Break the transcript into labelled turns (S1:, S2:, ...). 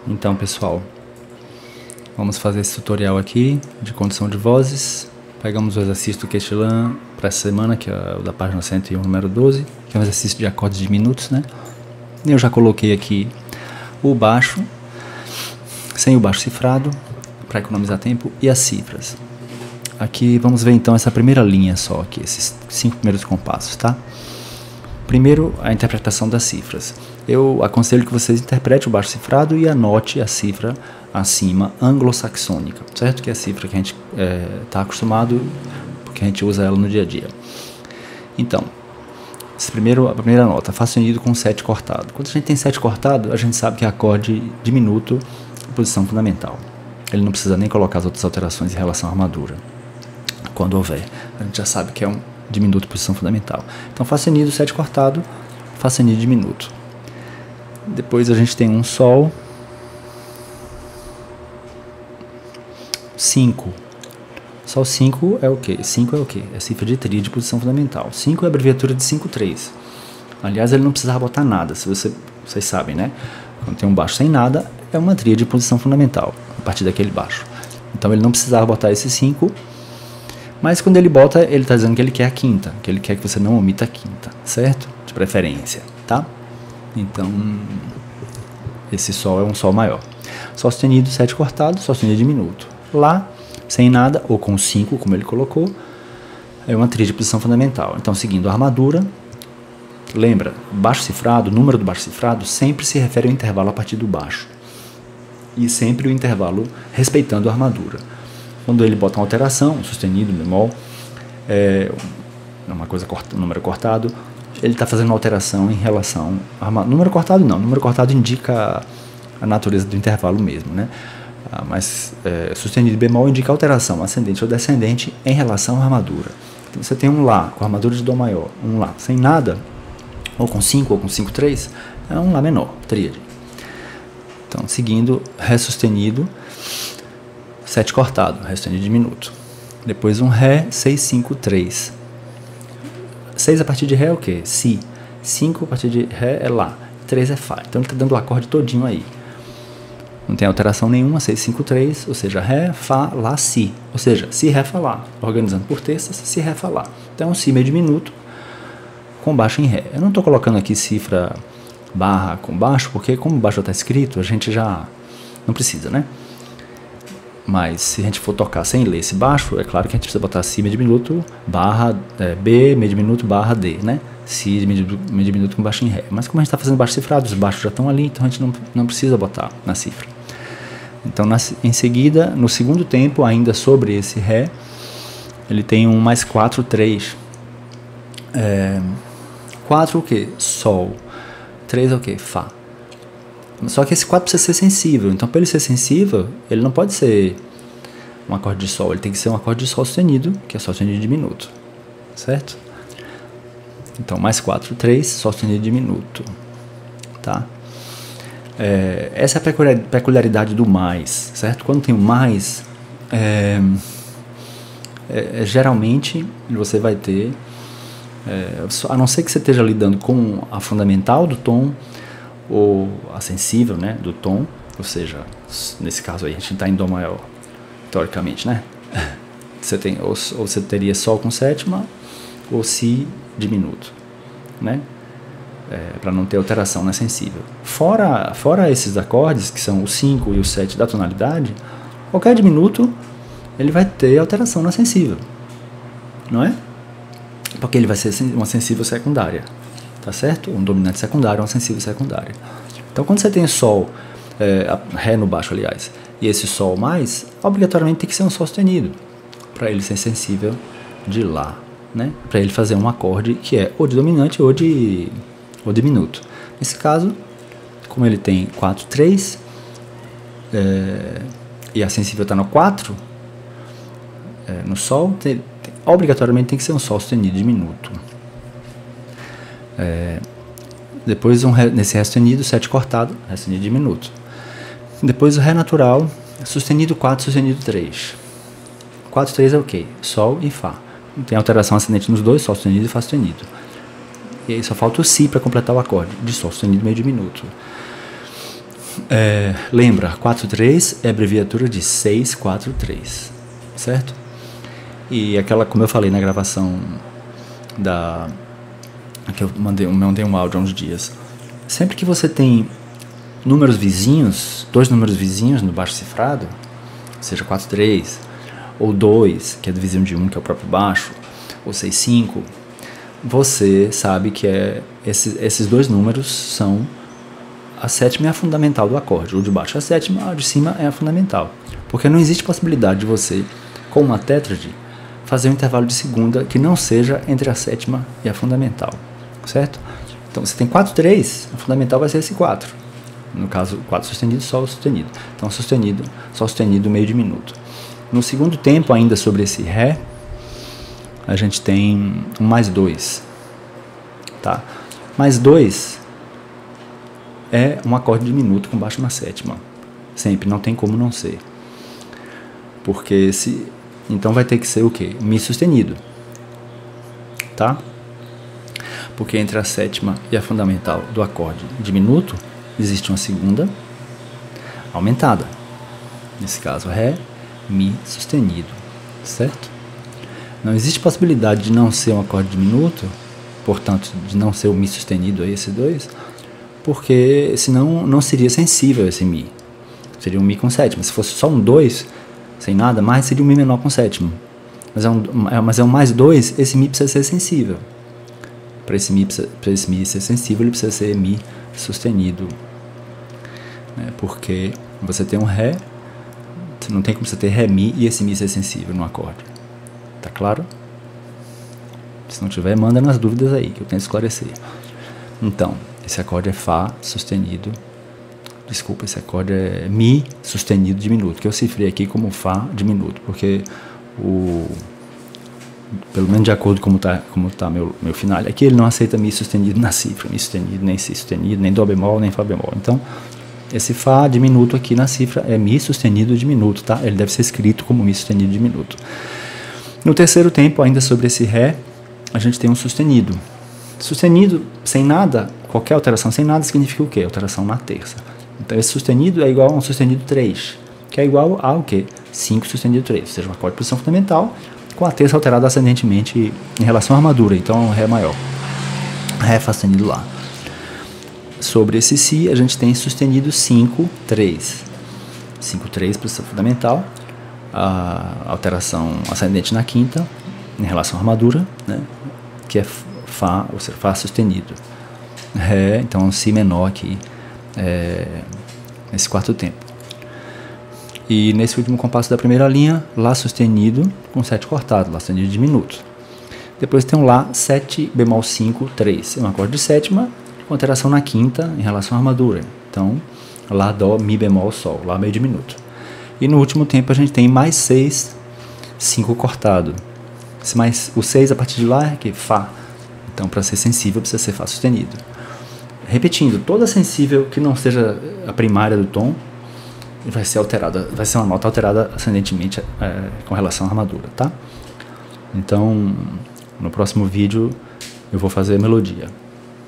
S1: Então, pessoal, vamos fazer esse tutorial aqui de condução de vozes. Pegamos o exercício do Quetelan para essa semana, que é o da página 101, número 12, que é um exercício de acordes diminutos, né? Eu já coloquei aqui o baixo, sem o baixo cifrado, para economizar tempo, e as cifras. Aqui vamos ver então essa primeira linha só aqui, esses 5 primeiros compassos, tá? Primeiro, a interpretação das cifras. Eu aconselho que vocês interpretem o baixo cifrado e anote a cifra acima, anglo-saxônica, certo? Que é a cifra que a gente está acostumado, porque a gente usa ela no dia a dia. Então, a primeira nota, Fá sustenido com 7 cortado. Quando a gente tem 7 cortado, a gente sabe que é acorde diminuto, posição fundamental. Ele não precisa nem colocar as outras alterações em relação à armadura. Quando houver, a gente já sabe que é um diminuto, posição fundamental. Então, Fá sustenido, 7 cortado, Fá sustenido diminuto. Depois a gente tem um Sol, 5. Sol 5 é o quê? 5 é o quê? É cifra de tríade, posição fundamental. 5 é a abreviatura de 5/3. Aliás, ele não precisava botar nada, se vocês sabem, né? Quando tem um baixo sem nada, é uma tríade de posição fundamental, a partir daquele baixo. Então ele não precisava botar esse 5, mas quando ele bota, ele está dizendo que ele quer a quinta, que ele quer que você não omita a quinta, certo? De preferência, tá? Então, esse Sol é um Sol maior. Sol sustenido, 7 cortado, Sol sustenido diminuto. Lá, sem nada, ou com 5, como ele colocou, é uma tríade de posição fundamental. Então, seguindo a armadura, lembra, baixo cifrado, o número do baixo cifrado sempre se refere ao intervalo a partir do baixo. E sempre o intervalo respeitando a armadura. Quando ele bota uma alteração, sustenido, bemol, uma coisa, um número cortado, ele está fazendo uma alteração em relação a número cortado não, número cortado indica a natureza do intervalo mesmo, né? Mas sustenido e bemol indica alteração ascendente ou descendente em relação à armadura. Então você tem um Lá com a armadura de Dó maior, um Lá sem nada, ou com 5 ou com 5/3, é um Lá menor, tríade. Então, seguindo, Ré sustenido, 7 cortado, Ré sustenido diminuto. Depois um Ré, 6, 5, 3. 6 a partir de Ré é o quê? Si. 5 a partir de Ré é Lá. 3 é Fá. Então ele está dando o acorde todinho aí. Não tem alteração nenhuma, 6, 5, 3, ou seja, Ré, Fá, Lá, Si. Ou seja, Si, Ré, Fá, Lá. Organizando por terças, Si, Ré, Fá, Lá. Então é um Si meio diminuto com baixo em Ré. Eu não estou colocando aqui cifra barra com baixo, porque como o baixo já está escrito, a gente já não precisa, né? Mas se a gente for tocar sem ler esse baixo, é claro que a gente precisa botar Si meio diminuto, barra B meio diminuto, barra D, né? Si meio diminuto com baixo em Ré. Mas como a gente está fazendo baixo cifrado, os baixos já estão ali, então a gente não precisa botar na cifra. Então, em seguida, no segundo tempo, ainda sobre esse Ré, ele tem um mais 4, 3. 4 o quê? Sol. 3 é o quê? Fá. Só que esse 4 precisa ser sensível. Então, para ele ser sensível, ele não pode ser um acorde de Sol. Ele tem que ser um acorde de Sol sustenido, que é Sol sustenido diminuto. Certo? Então, mais 4, 3, Sol sustenido diminuto. Tá? Essa é a peculiaridade do mais. Certo? Quando tem o mais, geralmente você vai ter, a não ser que você esteja lidando com a fundamental do tom, ou a sensível, né, do tom, ou seja, nesse caso aí a gente está em Dó maior, teoricamente, né? Você tem, ou você teria Sol com sétima, ou Si diminuto, né? Para não ter alteração na sensível. Fora esses acordes, que são o 5 e o 7 da tonalidade, qualquer diminuto ele vai ter alteração na sensível, não é? Porque ele vai ser uma sensível secundária. Tá certo? Um dominante secundário, uma sensível secundária. Então, quando você tem Sol, Ré no baixo, aliás, e esse Sol mais, obrigatoriamente tem que ser um Sol sustenido, para ele ser sensível de Lá, né? Para ele fazer um acorde que é ou de dominante ou de diminuto. Nesse caso, como ele tem 4, 3, e a sensível está no 4, no Sol, obrigatoriamente tem que ser um Sol sustenido diminuto. Depois nesse Ré sustenido, 7 cortado, Ré sustenido diminuto. Depois o Ré natural, sustenido 4, sustenido 3. 4, 3 é o quê? Sol e Fá. Tem alteração ascendente nos dois, Sol sustenido e Fá sustenido. E aí só falta o Si para completar o acorde, de Sol sustenido meio diminuto. Lembra, 4-3 é abreviatura de 6-4-3, certo? E aquela, como eu falei na gravação que eu mandei um áudio há uns dias, sempre que você tem números vizinhos, dois números vizinhos no baixo cifrado, seja 4-3, ou 2, que é do vizinho de 1, que é o próprio baixo, ou 6-5, você sabe que esses dois números são a sétima e a fundamental do acorde. O de baixo é a sétima, a de cima é a fundamental. Porque não existe possibilidade de você, com uma tétrade, fazer um intervalo de segunda que não seja entre a sétima e a fundamental, certo? Então você tem 4-3, a fundamental vai ser esse 4. No caso, 4 sustenido, Sol sustenido. Então sustenido, Sol sustenido, meio diminuto. No segundo tempo, ainda sobre esse Ré, a gente tem um mais 2, tá? Mais 2 é um acorde diminuto com baixo na sétima. Sempre, não tem como não ser. Porque então vai ter que ser o quê? Mi sustenido, tá? Porque entre a sétima e a fundamental do acorde diminuto, existe uma segunda aumentada. Nesse caso, Ré, Mi sustenido, certo? Não existe possibilidade de não ser um acorde diminuto, portanto, de não ser o Mi sustenido aí, esse 2, porque senão não seria sensível esse Mi. Seria um Mi com sétima. Se fosse só um 2, sem nada mais, seria um Mi menor com sétima. Mas é um mais 2, esse Mi precisa ser sensível. Para esse Mi ser sensível, ele precisa ser Mi sustenido. Porque você tem um Ré, não tem como você ter Ré, Mi e esse Mi ser sensível no acorde. Tá claro? Se não tiver, manda nas dúvidas aí, que eu tento esclarecer. Então, esse acorde é Fá sustenido. Desculpa, esse acorde é Mi sustenido diminuto, que eu cifrei aqui como Fá diminuto, porque pelo menos de acordo com como tá meu final, aqui ele não aceita Mi sustenido na cifra, Mi sustenido, nem Si sustenido, nem Dó bemol, nem Fá bemol. Então, esse Fá diminuto aqui na cifra é Mi sustenido diminuto, tá? Ele deve ser escrito como Mi sustenido diminuto. No terceiro tempo, ainda sobre esse Ré, a gente tem um sustenido. Sustenido sem nada, qualquer alteração sem nada significa o quê? Alteração na terça. Então esse sustenido é igual a um sustenido 3, que é igual a o quê? 5 sustenido 3, ou seja, um acorde de posição fundamental com a terça alterada ascendentemente em relação à armadura, então é um Ré maior. Ré Fá sustenido Lá. Sobre esse Si, a gente tem sustenido 5-3. 5-3, posição fundamental, a alteração ascendente na quinta, em relação à armadura, né? Que é Fá, ou seja, Fá sustenido. Ré, então Si menor aqui, nesse quarto tempo. E nesse último compasso da primeira linha, Lá sustenido com 7 cortado, Lá sustenido diminuto. Depois tem um Lá 7 bemol 5, 3, é um acorde de sétima, com alteração na quinta em relação à armadura. Então, Lá, Dó, Mi bemol, Sol, Lá meio diminuto. E no último tempo a gente tem mais 6, 5 cortado. O 6 a partir de Lá é que Fá. Então, para ser sensível, precisa ser Fá sustenido. Repetindo, toda sensível que não seja a primária do tom vai ser alterada, vai ser uma nota alterada ascendentemente com relação à armadura, tá? Então, no próximo vídeo eu vou fazer a melodia.